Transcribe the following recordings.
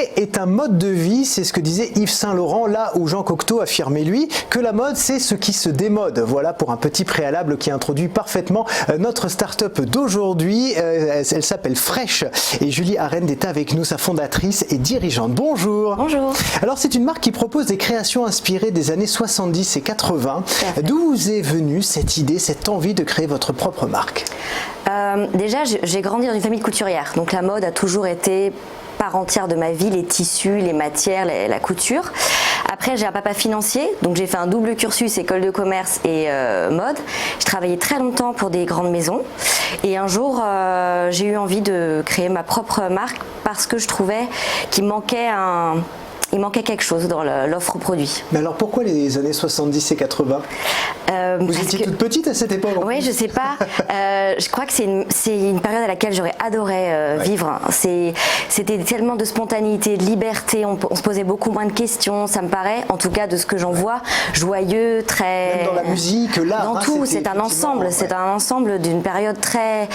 Porter est un mode de vie, c'est ce que disait Yves Saint Laurent, là où Jean Cocteau affirmait lui que la mode c'est ce qui se démode. Voilà pour un petit préalable qui introduit parfaitement notre start-up d'aujourd'hui. Elle s'appelle Fresh et Julie Arend est avec nous, sa fondatrice et dirigeante. Bonjour. Bonjour. Alors c'est une marque qui propose des créations inspirées des années 70 et 80. D'où vous est venue cette idée, cette envie de créer votre propre marque? Déjà, j'ai grandi dans une famille de couturières, donc la mode a toujours été part entière de ma vie, les tissus, les matières, la couture. Après, j'ai un papa financier, donc j'ai fait un double cursus, école de commerce et mode. Je travaillais très longtemps pour des grandes maisons et un jour, j'ai eu envie de créer ma propre marque parce que je trouvais qu'il manquait quelque chose dans l'offre produit. Mais alors pourquoi les années 70 et 80 Vous étiez toute petite à cette époque? Oui, je sais pas. Je crois que c'est une période à laquelle j'aurais adoré vivre. C'était tellement de spontanéité, de liberté, on se posait beaucoup moins de questions, ça me paraît, en tout cas de ce que j'en vois, joyeux, très... Même dans la musique, l'art. Dans tout, c'est un ensemble, c'est un ensemble d'une période très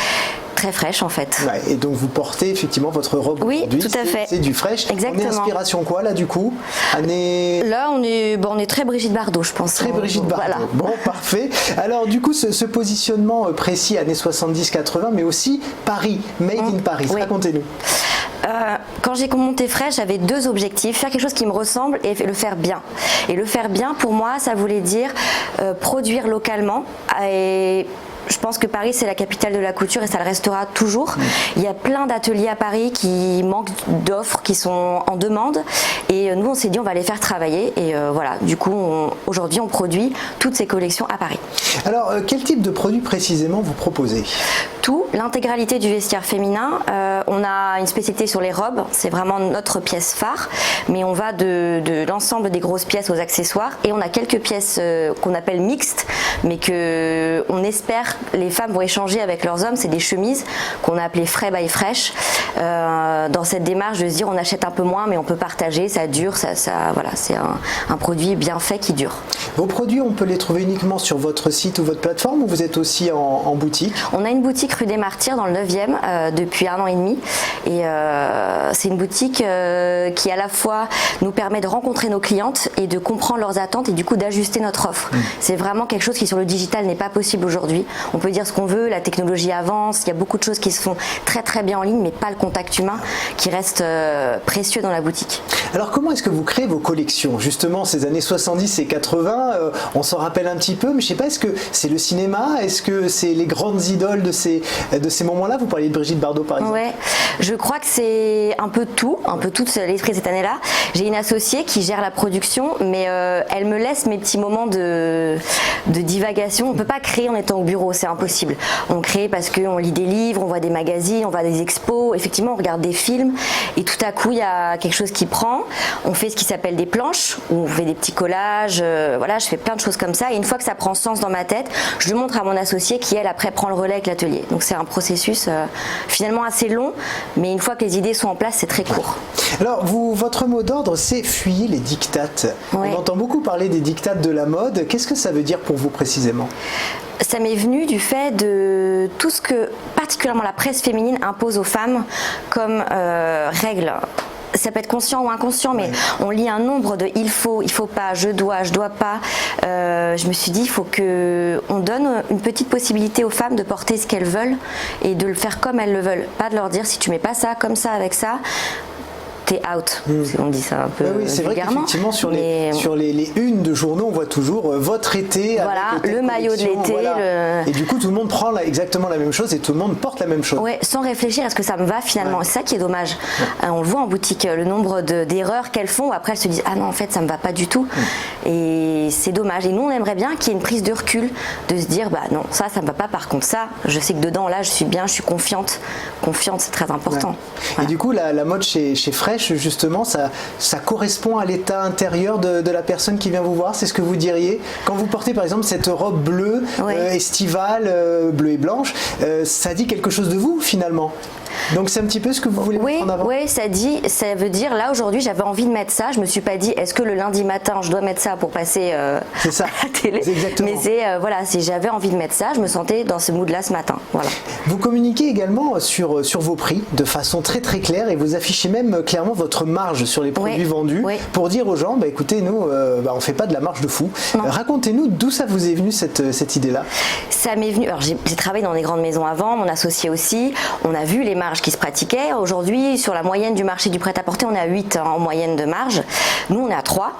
fraîche en fait. Ouais, et donc vous portez effectivement votre robe oui, aujourd'hui. Tout à fait. C'est du Fresh. Exactement. On est inspiration quoi là du coup? Là on est très Brigitte Bardot je pense. Très Brigitte Bardot. Voilà. Bon, parfait. Alors du coup ce positionnement précis années 70-80 mais aussi Paris, Made in Paris. Oui. Racontez-nous. Quand j'ai monté Fresh, j'avais deux objectifs, faire quelque chose qui me ressemble et le faire bien. Et le faire bien pour moi ça voulait dire produire localement et je pense que Paris c'est la capitale de la couture et ça le restera toujours. Il y a plein d'ateliers à Paris qui manquent d'offres, qui sont en demande et nous on s'est dit on va les faire travailler et voilà, du coup aujourd'hui on produit toutes ces collections à Paris. Alors quel type de produit précisément vous proposez? Tout, l'intégralité du vestiaire féminin. On a une spécialité sur les robes, c'est vraiment notre pièce phare, mais on va de l'ensemble des grosses pièces aux accessoires et on a quelques pièces qu'on appelle mixtes, mais que on espère les femmes vont échanger avec leurs hommes. C'est des chemises qu'on a appelées Frais by Fresh. Dans cette démarche de se dire on achète un peu moins, mais on peut partager, ça dure, voilà, c'est un produit bien fait qui dure. Vos produits, on peut les trouver uniquement sur votre site ou votre plateforme ou vous êtes aussi en boutique? On a une boutique rue des Martyrs dans le 9e depuis 1 an et demi et c'est une boutique qui à la fois nous permet de rencontrer nos clientes et de comprendre leurs attentes et du coup d'ajuster notre offre. C'est vraiment quelque chose qui sur le digital n'est pas possible aujourd'hui. On peut dire ce qu'on veut, la technologie avance, il y a beaucoup de choses qui se font très très bien en ligne mais pas le contact humain qui reste précieux dans la boutique. Alors comment est-ce que vous créez vos collections? Justement ces années 70 et 80, on s'en rappelle un petit peu, mais je sais pas, est-ce que c'est le cinéma? Est-ce que c'est les grandes idoles de ces moments-là? Vous parliez de Brigitte Bardot par exemple. Ouais, je crois que c'est un peu tout l'esprit de cette année-là. J'ai une associée qui gère la production, mais elle me laisse mes petits moments de divagation. On peut pas créer en étant au bureau, c'est impossible. On crée parce qu'on lit des livres, on voit des magazines, on va à des expos, effectivement on regarde des films et tout à coup il y a quelque chose qui prend. On fait ce qui s'appelle des planches, où on fait des petits collages, voilà, je fais plein de choses comme ça et une fois que ça prend sens dans ma tête, je le montre à mon associé qui elle après prend le relais avec l'atelier. Donc c'est un processus finalement assez long, mais une fois que les idées sont en place, c'est très court. Alors votre mot d'ordre c'est fuyez les dictates. Ouais. On entend beaucoup parler des dictates de la mode. Qu'est-ce que ça veut dire pour vous précisément? Ça m'est venu du fait de tout ce que particulièrement la presse féminine impose aux femmes comme règles. Ça peut être conscient ou inconscient, mais on lit un nombre de il faut pas, je dois pas. Je me suis dit, il faut qu'on donne une petite possibilité aux femmes de porter ce qu'elles veulent et de le faire comme elles le veulent. Pas de leur dire, si tu mets pas ça, comme ça, avec ça, t'es out. On dit ça un peu oui, c'est vrai qu'effectivement sur les unes de journaux on voit toujours votre été, voilà, avec le maillot de l'été, voilà. Et du coup tout le monde prend exactement la même chose et tout le monde porte la même chose. Ouais, sans réfléchir à ce que ça me va finalement. C'est ça qui est dommage. On le voit en boutique, le nombre d'erreurs qu'elles font où après elles se disent ah non en fait ça me va pas du tout et c'est dommage. Et nous on aimerait bien qu'il y ait une prise de recul, de se dire bah non ça me va pas, par contre ça je sais que dedans là je suis bien, je suis confiante c'est très important. Voilà. Et du coup la mode chez Fresh justement, ça correspond à l'état intérieur de la personne qui vient vous voir, c'est ce que vous diriez? Quand vous portez par exemple cette robe bleue estivale, bleue et blanche, ça dit quelque chose de vous finalement? Donc c'est un petit peu ce que vous voulez mettre en avant. Oui, ça veut dire là aujourd'hui j'avais envie de mettre ça. Je me suis pas dit est-ce que le lundi matin je dois mettre ça pour passer c'est ça. à la télé. C'est exactement. Mais j'avais envie de mettre ça. Je me sentais dans ce mood-là ce matin. Voilà. Vous communiquez également sur vos prix de façon très très claire et vous affichez même clairement votre marge sur les produits vendus pour dire aux gens écoutez nous on fait pas de la marge de fou. Racontez-nous d'où ça vous est venu cette idée-là. Ça m'est venu. Alors j'ai travaillé dans des grandes maisons avant, mon associé aussi. On a vu les marges qui se pratiquaient. Aujourd'hui, sur la moyenne du marché du prêt-à-porter, on est à 8 en moyenne de marge. Nous, on est à 3.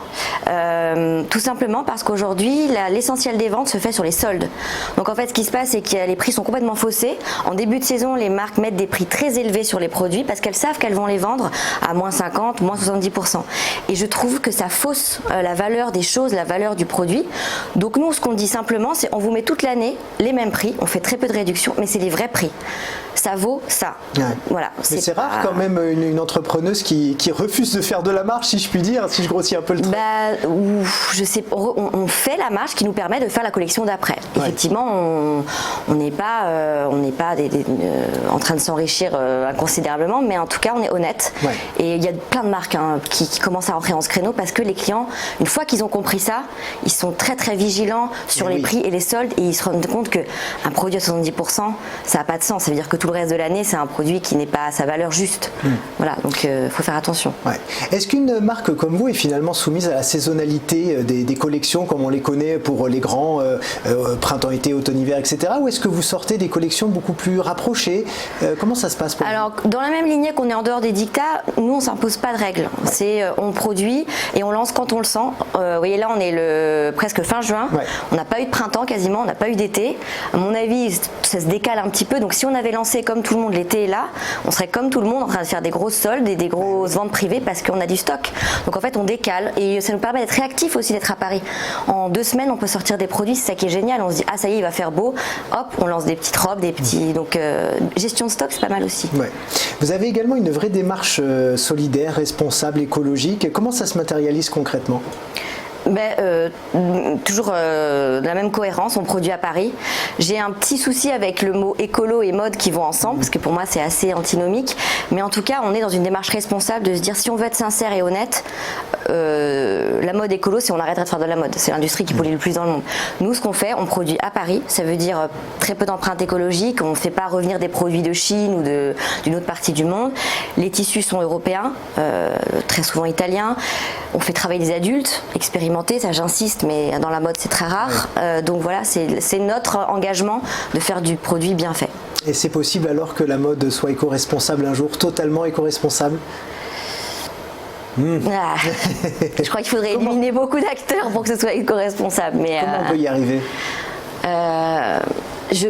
Tout simplement parce qu'aujourd'hui, l'essentiel des ventes se fait sur les soldes. Donc en fait, ce qui se passe, c'est que les prix sont complètement faussés. En début de saison, les marques mettent des prix très élevés sur les produits parce qu'elles savent qu'elles vont les vendre à moins 50, moins 70%. Et je trouve que ça fausse la valeur des choses, la valeur du produit. Donc nous, ce qu'on dit simplement, c'est on vous met toute l'année les mêmes prix. On fait très peu de réduction, mais c'est les vrais prix. Ça vaut ça. Ouais. Voilà. Mais c'est rare quand même une entrepreneuse qui refuse de faire de la marge, si je puis dire, si je grossis un peu le trait. Je sais, on fait la marge qui nous permet de faire la collection d'après. Effectivement, on n'est pas en train de s'enrichir inconsidérablement, mais en tout cas, on est honnête. Ouais. Et il y a plein de marques qui commencent à rentrer dans ce créneau parce que les clients, une fois qu'ils ont compris ça, ils sont très très vigilants sur les prix et les soldes et ils se rendent compte qu'un produit à 70%, ça n'a pas de sens. Ça veut dire que tout le reste de l'année, c'est un produit qui n'est pas à sa valeur juste. Voilà, donc il faut faire attention. Ouais. Est-ce qu'une marque comme vous est finalement soumise à la saisonnalité des collections comme on les connaît pour les grands printemps, été, automne, hiver, etc. Ou est-ce que vous sortez des collections beaucoup plus rapprochées? Comment ça se passe pour Alors, dans la même lignée qu'on est en dehors des dictats, nous, on ne s'impose pas de règles. C'est on produit et on lance quand on le sent. Vous voyez, là, on est presque fin juin. Ouais. On n'a pas eu de printemps quasiment, on n'a pas eu d'été. À mon avis, ça se décale un petit peu. Donc, si on avait lancé comme tout le monde l'été est là, on serait comme tout le monde en train de faire des grosses soldes et des grosses ventes privées parce qu'on a du stock. Donc en fait on décale et ça nous permet d'être réactifs aussi, d'être à Paris. En 2 semaines on peut sortir des produits, c'est ça qui est génial. On se dit ah ça y est il va faire beau, hop on lance des petites robes, des petits. Donc gestion de stock c'est pas mal aussi. Ouais. Vous avez également une vraie démarche solidaire, responsable, écologique. Comment ça se matérialise concrètement? Toujours la même cohérence, on produit à Paris. J'ai un petit souci avec le mot écolo et mode qui vont ensemble parce que pour moi c'est assez antinomique, mais en tout cas on est dans une démarche responsable de se dire si on veut être sincère et honnête, la mode écolo c'est on arrêterait de faire de la mode, c'est l'industrie qui pollue le plus dans le monde. Nous ce qu'on fait, on produit à Paris, ça veut dire très peu d'empreinte écologique, on ne fait pas revenir des produits de Chine ou d'une autre partie du monde. Les tissus sont européens, très souvent italiens, on fait travailler des adultes, expérimenter, ça j'insiste, mais dans la mode c'est très rare. Donc voilà, c'est notre engagement de faire du produit bien fait. Et c'est possible alors que la mode soit éco-responsable un jour, totalement éco-responsable? Je crois qu'il faudrait éliminer beaucoup d'acteurs pour que ce soit éco-responsable. Mais comment on peut y arriver? Je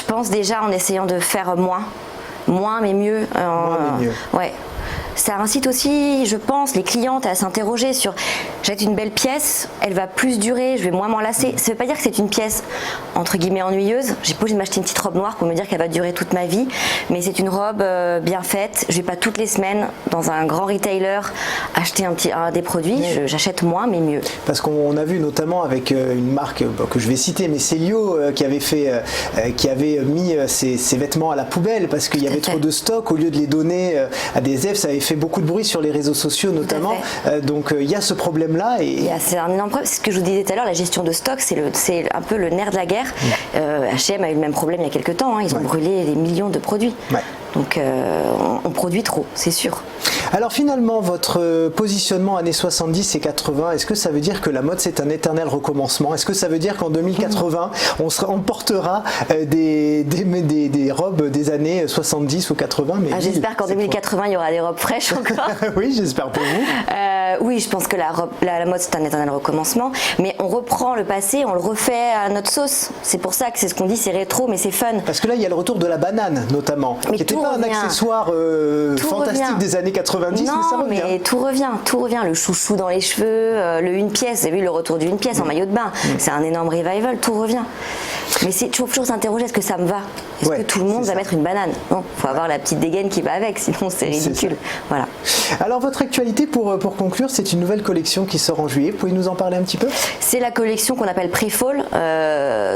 pense déjà en essayant de faire moins mais mieux. Moins mais mieux. Ouais. Ça incite aussi, je pense, les clientes à s'interroger sur j'achète une belle pièce, elle va plus durer, je vais moins m'en lasser. Ça ne veut pas dire que c'est une pièce entre guillemets ennuyeuse. J'ai pas obligé de m'acheter une petite robe noire pour me dire qu'elle va durer toute ma vie, mais c'est une robe bien faite. Je vais pas toutes les semaines dans un grand retailer acheter des produits. J'achète moins mais mieux. Parce qu'on a vu notamment avec une marque que je vais citer, mais Célio qui avait mis ses vêtements à la poubelle parce qu'il y avait trop de stock. Au lieu de les donner à des élèves, ça avait fait beaucoup de bruit sur les réseaux sociaux notamment. Donc il y a ce problème-là. C'est un énorme problème. C'est ce que je vous disais tout à l'heure, la gestion de stock, c'est un peu le nerf de la guerre. H&M a eu le même problème il y a quelques temps. Ils ont brûlé des millions de produits. Donc on produit trop, c'est sûr. Alors finalement, votre positionnement années 70 et 80, est-ce que ça veut dire que la mode c'est un éternel recommencement? Est-ce que ça veut dire qu'en 2080, on portera des robes des années 70 ou 80? J'espère qu'en 2080, il y aura des robes fraîches encore. Oui, j'espère pour vous. Oui, je pense que la mode c'est un éternel recommencement, mais on reprend le passé, on le refait à notre sauce. C'est pour ça que c'est ce qu'on dit, c'est rétro, mais c'est fun. Parce que là, il y a le retour de la banane notamment, qui n'était pas un accessoire fantastique des années 80. 90, non, mais ça revient. mais tout revient. Le chouchou dans les cheveux, le une pièce, vous avez vu le retour d'une pièce en maillot de bain. C'est un énorme revival, tout revient. Mais c'est toujours s'interroger, est-ce que ça me va? Est-ce que tout le monde va mettre une banane? Non, il faut avoir la petite dégaine qui va avec, sinon c'est ridicule. Voilà. Alors votre actualité, pour conclure, c'est une nouvelle collection qui sort en juillet. Vous pouvez nous en parler un petit peu? C'est la collection qu'on appelle pré-fall,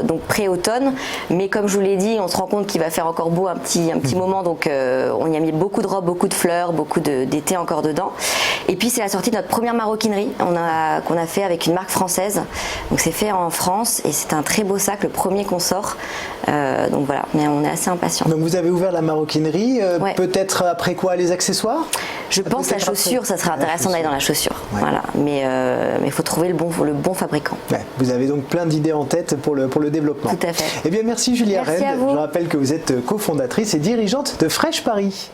donc pré-automne. Mais comme je vous l'ai dit, on se rend compte qu'il va faire encore beau un petit moment. Donc on y a mis beaucoup de robes, beaucoup de fleurs, beaucoup d'été encore dedans. Et puis c'est la sortie de notre première maroquinerie qu'on a fait avec une marque française. Donc c'est fait en France et c'est un très beau sac, le premier qu'on sort. Donc voilà, on est assez impatients. Donc vous avez ouvert la maroquinerie, Ouais. peut-être après quoi les accessoires? Je pense la chaussure, ça serait intéressant d'aller dans la chaussure. Ouais. Voilà. Mais il faut trouver le bon fabricant. Ouais, vous avez donc plein d'idées en tête pour le développement. Tout à fait. Eh bien merci Julia Merci Redd. à vous. Je rappelle que vous êtes cofondatrice et dirigeante de Fresh Paris.